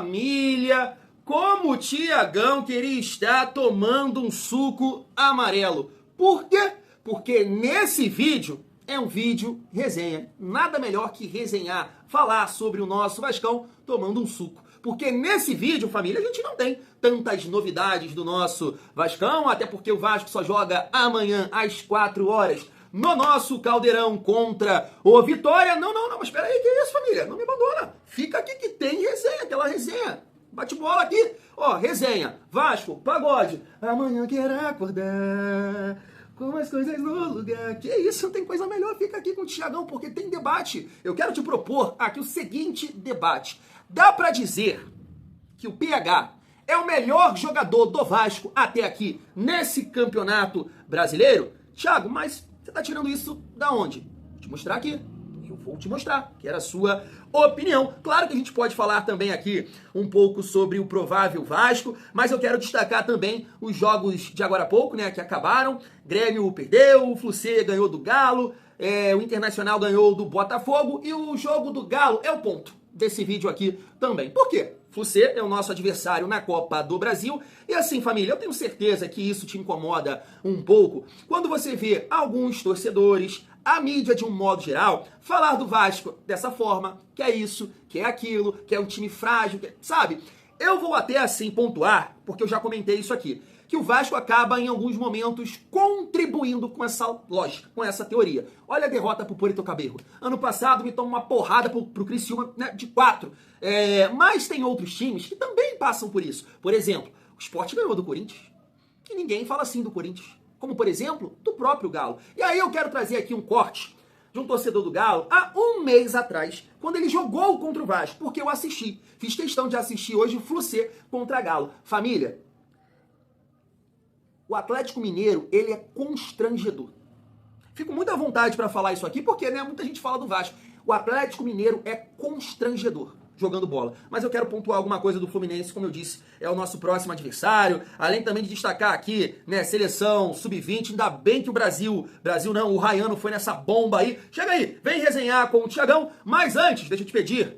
Família, como o Tiagão queria estar tomando um suco amarelo. Por quê? Porque nesse vídeo é um vídeo resenha. Nada melhor que resenhar, falar sobre o nosso Vascão tomando um suco. Porque nesse vídeo, família, a gente não tem tantas novidades do nosso Vascão, até porque o Vasco só joga amanhã às 4 horas no nosso Caldeirão contra o Vitória. Não, mas espera aí, que isso, família? Não me abandona. Fica aqui que tem resenha, aquela resenha. Bate bola aqui. Ó, resenha. Vasco, pagode. Amanhã quero acordar com as coisas no lugar. Que isso, não tem coisa melhor. Fica aqui com o Thiagão, porque tem debate. Eu quero te propor aqui o seguinte debate. Dá pra dizer que o PH é o melhor jogador do Vasco até aqui nesse campeonato brasileiro? Thiago, mas você tá tirando isso da onde? Vou te mostrar aqui. Eu vou te mostrar, que era a sua opinião. Claro que a gente pode falar também aqui um pouco sobre o provável Vasco, mas eu quero destacar também os jogos de agora há pouco, né, que acabaram. Grêmio perdeu, o Fluminense ganhou do Galo, o Internacional ganhou do Botafogo e o jogo do Galo é o ponto desse vídeo aqui também. Por quê? Fluminense é o nosso adversário na Copa do Brasil. E assim, família, eu tenho certeza que isso te incomoda um pouco quando você vê alguns torcedores, a mídia de um modo geral, falar do Vasco dessa forma, que é isso, que é aquilo, que é um time frágil, sabe? Eu vou até assim pontuar, porque eu já comentei isso aqui, que o Vasco acaba em alguns momentos contribuindo com essa lógica, com essa teoria. Olha a derrota pro Puerto Cabello. Ano passado me toma uma porrada pro Criciúma, né, de 4. Mas tem outros times que também passam por isso. Por exemplo, o Sport ganhou do Corinthians. E ninguém fala assim do Corinthians. Como, por exemplo, do próprio Galo. E aí eu quero trazer aqui um corte de um torcedor do Galo há um mês atrás, quando ele jogou contra o Vasco, porque eu assisti. Fiz questão de assistir hoje o Fluminense contra Galo. Família, o Atlético Mineiro, ele é constrangedor. Fico muito à vontade para falar isso aqui, porque né, muita gente fala do Vasco. O Atlético Mineiro é constrangedor jogando bola. Mas eu quero pontuar alguma coisa do Fluminense, como eu disse, é o nosso próximo adversário. Além também de destacar aqui, né, seleção sub-20, ainda bem que o Brasil não, o Rayano foi nessa bomba aí. Chega aí, vem resenhar com o Thiagão. Mas antes, deixa eu te pedir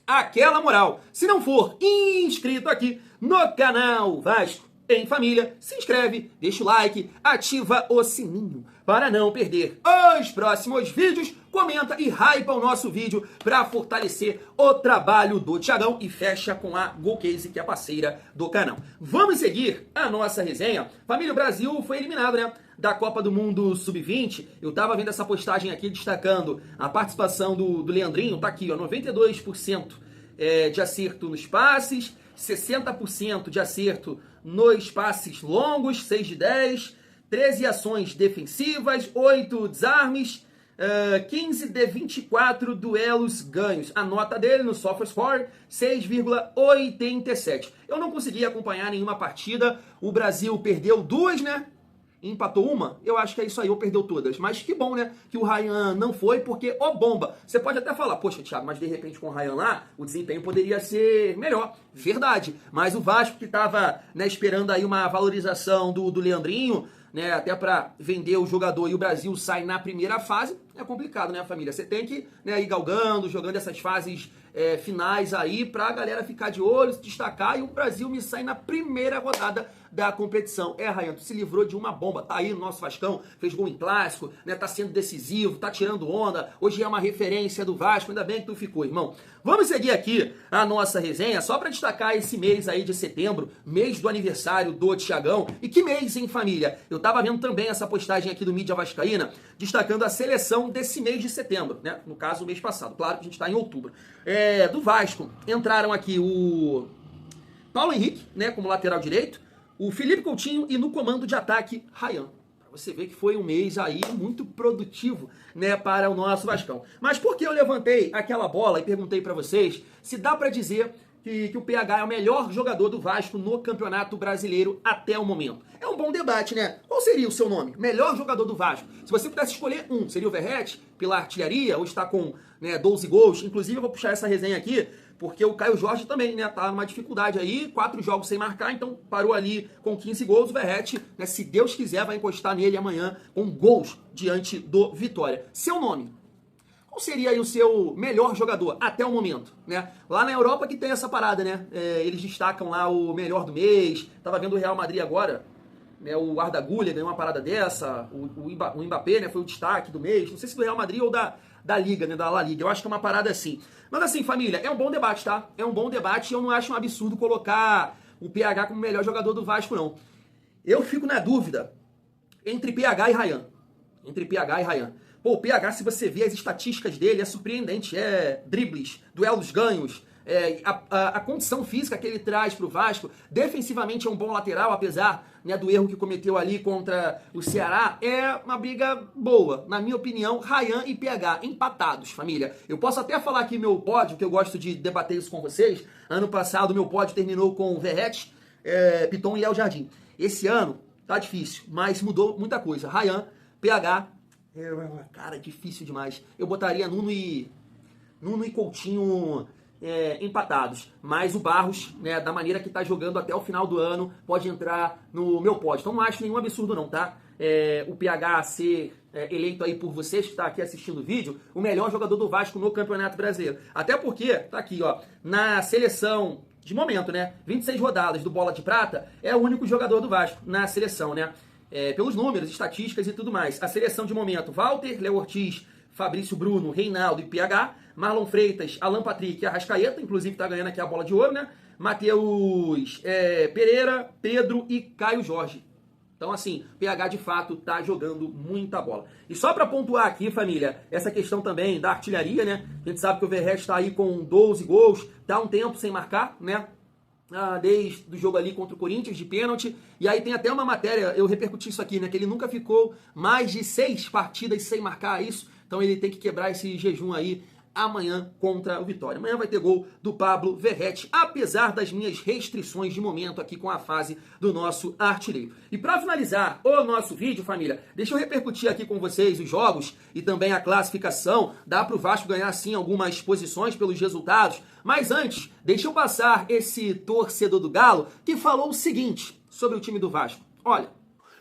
aquela moral. Se não for inscrito aqui no canal Vasco em Família, se inscreve, deixa o like, ativa o sininho para não perder os próximos vídeos, comenta e hypa o nosso vídeo para fortalecer o trabalho do Thiagão e fecha com a Golcase, que é a parceira do canal. Vamos seguir a nossa resenha. Família, o Brasil foi eliminado, né, da Copa do Mundo Sub-20. Eu tava vendo essa postagem aqui destacando a participação do Leandrinho, tá aqui, ó, 92% de acerto nos passes, 60% de acerto nos passes longos, 6 de 10, 13 ações defensivas, 8 desarmes, 15 de 24 duelos ganhos. A nota dele no SofaScore, 6,87. Eu não consegui acompanhar nenhuma partida. O Brasil perdeu 2, né? Empatou uma, eu acho que é isso aí, ou perdeu todas. Mas que bom, né, que o Ryan não foi, porque, ó, bomba. Você pode até falar, poxa, Thiago, mas de repente com o Ryan lá, o desempenho poderia ser melhor. Verdade. Mas o Vasco que tava, né, esperando aí uma valorização do Leandrinho, né, até para vender o jogador, e o Brasil sai na primeira fase, é complicado, né, família? Você tem que, né, ir galgando, jogando essas fases finais aí pra galera ficar de olho, se destacar, e o Brasil me sai na primeira rodada da competição. Ryan, tu se livrou de uma bomba, tá aí no nosso Vascão, fez gol em clássico, né, tá sendo decisivo, tá tirando onda, hoje é uma referência do Vasco, ainda bem que tu ficou, irmão. Vamos seguir aqui a nossa resenha, só pra destacar esse mês aí de setembro, mês do aniversário do Thiagão. E que mês, hein, família? Eu tava vendo também essa postagem aqui do Mídia Vascaína, destacando a seleção desse mês de setembro, né, no caso o mês passado, claro que a gente tá em outubro. Do Vasco, entraram aqui o Paulo Henrique, né, como lateral direito, o Felipe Coutinho e no comando de ataque, Ryan. Pra você ver que foi um mês aí muito produtivo, né, para o nosso Vascão. Mas por que eu levantei aquela bola e perguntei para vocês se dá para dizer que o PH é o melhor jogador do Vasco no Campeonato Brasileiro até o momento? É um bom debate, né? Qual seria o seu nome? Melhor jogador do Vasco. Se você pudesse escolher um, seria o Verratti, pela artilharia, ou está com, né, 12 gols. Inclusive, eu vou puxar essa resenha aqui, porque o Caio Jorge também, né, tá numa dificuldade aí, 4 jogos sem marcar, então parou ali com 15 gols. O Verratti, né, se Deus quiser, vai encostar nele amanhã com gols diante do Vitória. Seu nome? qual seria aí o seu melhor jogador até o momento, né? Lá na Europa que tem essa parada, né? Eles destacam lá o melhor do mês. Tava vendo o Real Madrid agora, né? O Arda Güler ganhou uma parada dessa. O Mbappé, né? Foi o destaque do mês. Não sei se do Real Madrid ou da Liga, né? Da La Liga. Eu acho que é uma parada assim. Mas assim, família, é um bom debate, tá? É um bom debate e eu não acho um absurdo colocar o PH como o melhor jogador do Vasco, não. Eu fico na dúvida entre PH e Rayan. Entre PH e Rayan. Pô, o PH, se você vê as estatísticas dele, é surpreendente. É dribles, duelos ganhos, a condição física que ele traz pro Vasco. Defensivamente é um bom lateral, apesar, né, do erro que cometeu ali contra o Ceará. É uma briga boa. Na minha opinião, Rayan e PH empatados, família. Eu posso até falar aqui meu pódio, que eu gosto de debater isso com vocês. Ano passado, meu pódio terminou com Verratti, Piton e El Jardim. Esse ano tá difícil, mas mudou muita coisa. Rayan, PH... Cara, difícil demais. Eu botaria Nuno e Coutinho empatados. Mas o Barros, né, da maneira que tá jogando até o final do ano, pode entrar no meu pódio. Então não acho nenhum absurdo não, tá? O PH ser eleito aí por vocês que tá aqui assistindo o vídeo, o melhor jogador do Vasco no Campeonato Brasileiro. Até porque, tá aqui, ó, na seleção de momento, né, 26 rodadas do Bola de Prata, é o único jogador do Vasco na seleção, né? Pelos números, estatísticas e tudo mais. A seleção de momento: Walter, Léo Ortiz, Fabrício Bruno, Reinaldo e PH, Marlon Freitas, Alan Patrick e Arrascaeta, inclusive tá ganhando aqui a bola de ouro, né? Matheus Pereira, Pedro e Caio Jorge. Então, assim, PH de fato tá jogando muita bola. E só para pontuar aqui, família, essa questão também da artilharia, né? A gente sabe que o Verratti tá aí com 12 gols, tá um tempo sem marcar, né? Desde o jogo ali contra o Corinthians, de pênalti. E aí tem até uma matéria, eu repercuti isso aqui, né? Que ele nunca ficou mais de 6 partidas sem marcar isso. Então ele tem que quebrar esse jejum aí amanhã contra o Vitória. Amanhã vai ter gol do Pablo Verratti, apesar das minhas restrições de momento aqui com a fase do nosso artilheiro. E para finalizar o nosso vídeo, família, deixa eu repercutir aqui com vocês os jogos e também a classificação. Dá para o Vasco ganhar sim algumas posições pelos resultados, mas antes, deixa eu passar esse torcedor do Galo que falou o seguinte sobre o time do Vasco. Olha: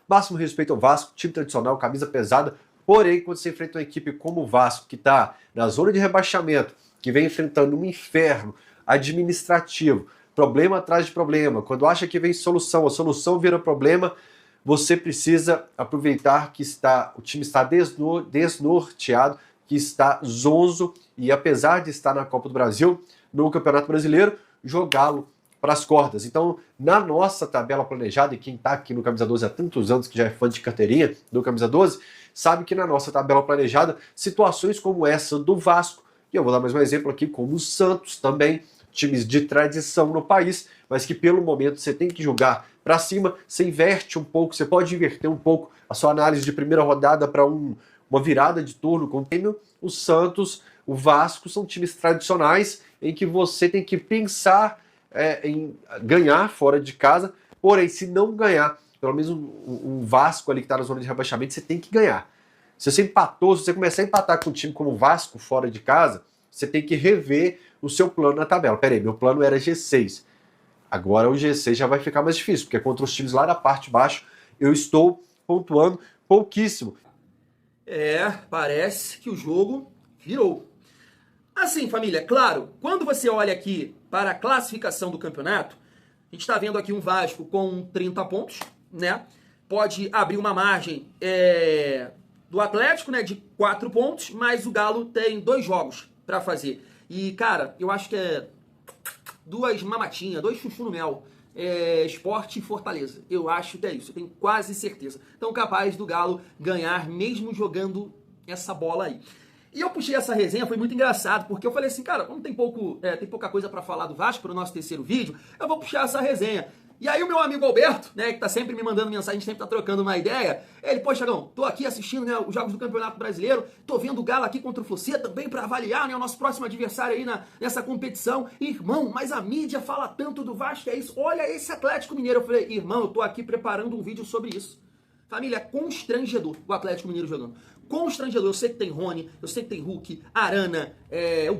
máximo respeito ao Vasco, time tradicional, camisa pesada. Porém, quando você enfrenta uma equipe como o Vasco, que está na zona de rebaixamento, que vem enfrentando um inferno administrativo, problema atrás de problema, quando acha que vem solução, a solução vira problema, você precisa aproveitar que o time está desnorteado, que está zonzo, e apesar de estar na Copa do Brasil, no Campeonato Brasileiro, jogá-lo para as cordas. Então, na nossa tabela planejada, e quem está aqui no Camisa 12 há tantos anos, que já é fã de carteirinha do Camisa 12, sabe que na nossa tabela planejada, situações como essa do Vasco, e eu vou dar mais um exemplo aqui, como o Santos também, times de tradição no país, mas que pelo momento você tem que jogar para cima, você inverte um pouco, você pode inverter um pouco a sua análise de primeira rodada para uma virada de turno com o Grêmio. O Santos, o Vasco são times tradicionais em que você tem que pensar em ganhar fora de casa, porém, se não ganhar, pelo menos um Vasco ali que está na zona de rebaixamento, você tem que ganhar. Se você empatou, se você começar a empatar com um time como o Vasco fora de casa, você tem que rever o seu plano na tabela. Pera aí, meu plano era G6. Agora o G6 já vai ficar mais difícil, porque contra os times lá da parte de baixo, eu estou pontuando pouquíssimo. Parece que o jogo virou. Assim, família, claro, quando você olha aqui para a classificação do campeonato, a gente está vendo aqui um Vasco com 30 pontos, né? Pode abrir uma margem do Atlético, né, de 4 pontos, mas o Galo tem 2 jogos para fazer. E, cara, eu acho que é 2 mamatinhas, 2 chuchu no mel. Sport e Fortaleza. Eu acho que é isso, eu tenho quase certeza. Então, capaz do Galo ganhar mesmo jogando essa bola aí. E eu puxei essa resenha, foi muito engraçado, porque eu falei assim, cara, como tem pouca coisa pra falar do Vasco pro nosso terceiro vídeo, eu vou puxar essa resenha. E aí o meu amigo Alberto, né, que tá sempre me mandando mensagem, a gente sempre tá trocando uma ideia, ele, pô, Thiagão, tô aqui assistindo, né, os jogos do Campeonato Brasileiro, tô vendo o Galo aqui contra o Fluminense também pra avaliar, né, o nosso próximo adversário aí nessa competição. Irmão, mas a mídia fala tanto do Vasco, é isso, olha esse Atlético Mineiro. Eu falei, irmão, eu tô aqui preparando um vídeo sobre isso. Família, constrangedor o Atlético Mineiro jogando. Constrangedor. Eu sei que tem Rony, eu sei que tem Hulk, Arana, é um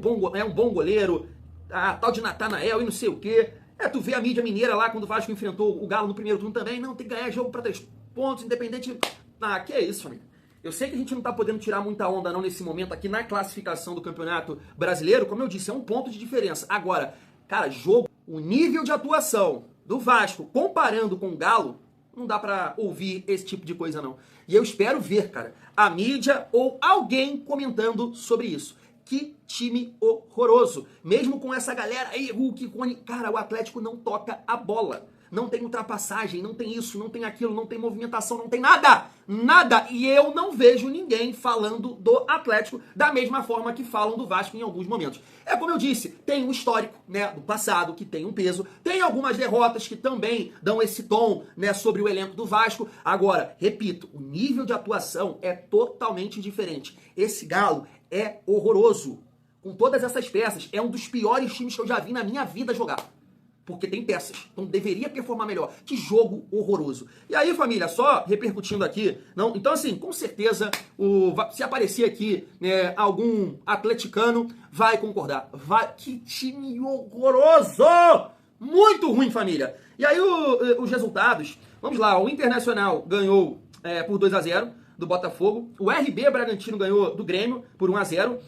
bom goleiro, a tal de Natanael e não sei o quê. Tu vê a mídia mineira lá quando o Vasco enfrentou o Galo no primeiro turno também. Não, tem que ganhar jogo para 3 pontos, independente. Que é isso, família. Eu sei que a gente não tá podendo tirar muita onda não nesse momento aqui na classificação do Campeonato Brasileiro, como eu disse, é um ponto de diferença. Agora, cara, jogo, o nível de atuação do Vasco comparando com o Galo, não dá pra ouvir esse tipo de coisa não. E eu espero ver, cara, a mídia ou alguém comentando sobre isso. Que time horroroso. Mesmo com essa galera aí, Hulk, cara, o Atlético não toca a bola. Não tem ultrapassagem, não tem isso, não tem aquilo, não tem movimentação, não tem nada. Nada. E eu não vejo ninguém falando do Atlético da mesma forma que falam do Vasco em alguns momentos. É como eu disse, tem um histórico, né, do passado que tem um peso. Tem algumas derrotas que também dão esse tom, né, sobre o elenco do Vasco. Agora, repito, o nível de atuação é totalmente diferente. Esse Galo é horroroso. Com todas essas peças, é um dos piores times que eu já vi na minha vida jogar. Porque tem peças, então deveria performar melhor. Que jogo horroroso. E aí, família, só repercutindo aqui, não, então assim, com certeza, se aparecer aqui algum atleticano, vai concordar. Que time horroroso! Muito ruim, família. E aí, os resultados, vamos lá, o Internacional ganhou por 2-0 do Botafogo, o RB Bragantino ganhou do Grêmio por 1-0,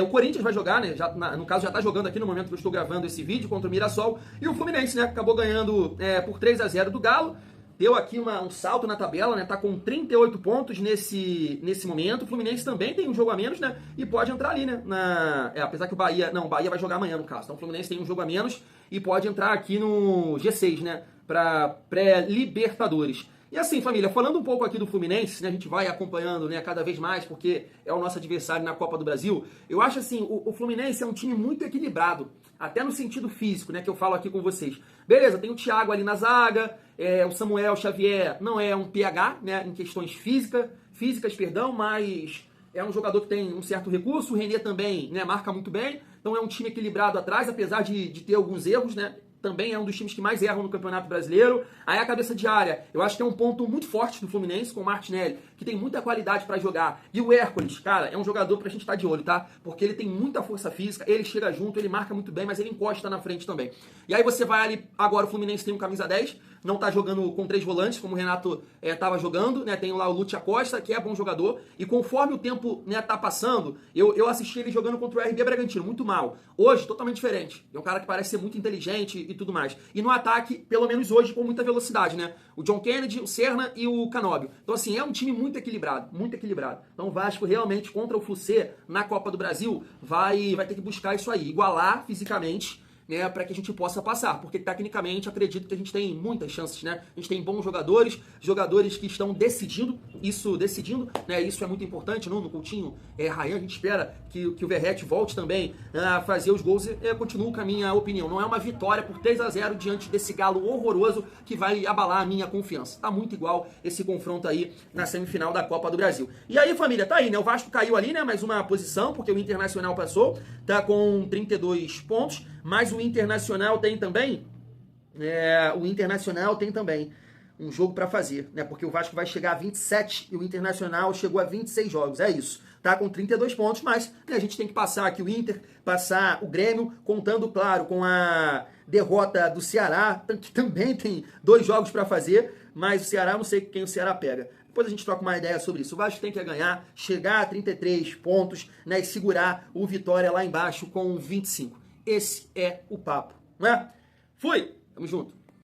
o Corinthians vai jogar, né? No caso, já tá jogando aqui no momento que eu estou gravando esse vídeo contra o Mirassol. E o Fluminense, né? Acabou ganhando por 3-0 do Galo. Deu aqui um salto na tabela, né? Tá com 38 pontos nesse momento. O Fluminense também tem um jogo a menos, né? E pode entrar ali, né? Apesar que o Bahia... Não, o Bahia vai jogar amanhã, no caso. Então o Fluminense tem um jogo a menos e pode entrar aqui no G6, né? Pra pré-Libertadores. E assim, família, falando um pouco aqui do Fluminense, né, a gente vai acompanhando, né, cada vez mais, porque é o nosso adversário na Copa do Brasil. Eu acho assim, o Fluminense é um time muito equilibrado, até no sentido físico, né, que eu falo aqui com vocês. Beleza, tem o Thiago ali na zaga, o Samuel Xavier não é um PH, né, em questões físicas, mas é um jogador que tem um certo recurso. O René também, né, marca muito bem, então é um time equilibrado atrás, apesar de ter alguns erros, né. Também é um dos times que mais erram no Campeonato Brasileiro. Aí a cabeça de área, eu acho que é um ponto muito forte do Fluminense, com o Martinelli, que tem muita qualidade pra jogar. E o Hércules, cara, é um jogador pra gente estar de olho, tá? Porque ele tem muita força física, ele chega junto, ele marca muito bem, mas ele encosta na frente também. E aí você vai ali, agora o Fluminense tem um camisa 10, não tá jogando com 3 volantes, como o Renato tava jogando, né? Tem lá o Lúcio Acosta, que é bom jogador, e conforme o tempo, né, tá passando, eu assisti ele jogando contra o RB Bragantino, muito mal. Hoje, totalmente diferente. É um cara que parece ser muito inteligente e tudo mais. E no ataque, pelo menos hoje, com muita velocidade, né? O John Kennedy, o Serna e o Canóbio. Então, assim, é um time muito equilibrado, muito equilibrado. Então, o Vasco realmente, contra o Fluminense na Copa do Brasil, vai ter que buscar isso aí, igualar fisicamente, né, para que a gente possa passar, porque tecnicamente acredito que a gente tem muitas chances, né? A gente tem bons jogadores que estão decidindo, né? Isso é muito importante, no Coutinho, Ryan, a gente espera que o Verratti volte também a fazer os gols e continuo com a minha opinião. Não é uma vitória por 3-0 diante desse Galo horroroso que vai abalar a minha confiança. Tá muito igual esse confronto aí na semifinal da Copa do Brasil. E aí, família, tá aí, né? O Vasco caiu ali, né? Mais uma posição, porque o Internacional passou, tá com 32 pontos, mas o Internacional tem também um jogo para fazer, né? Porque o Vasco vai chegar a 27 e o Internacional chegou a 26 jogos, é isso. Tá com 32 pontos, mas né, a gente tem que passar aqui o Inter, passar o Grêmio, contando, claro, com a derrota do Ceará, que também tem 2 jogos para fazer, mas o Ceará, não sei quem o Ceará pega. Depois a gente troca uma ideia sobre isso. O Vasco tem que ganhar, chegar a 33 pontos, né, e segurar o Vitória lá embaixo com 25. Esse é o papo, não é? Fui! Tamo junto!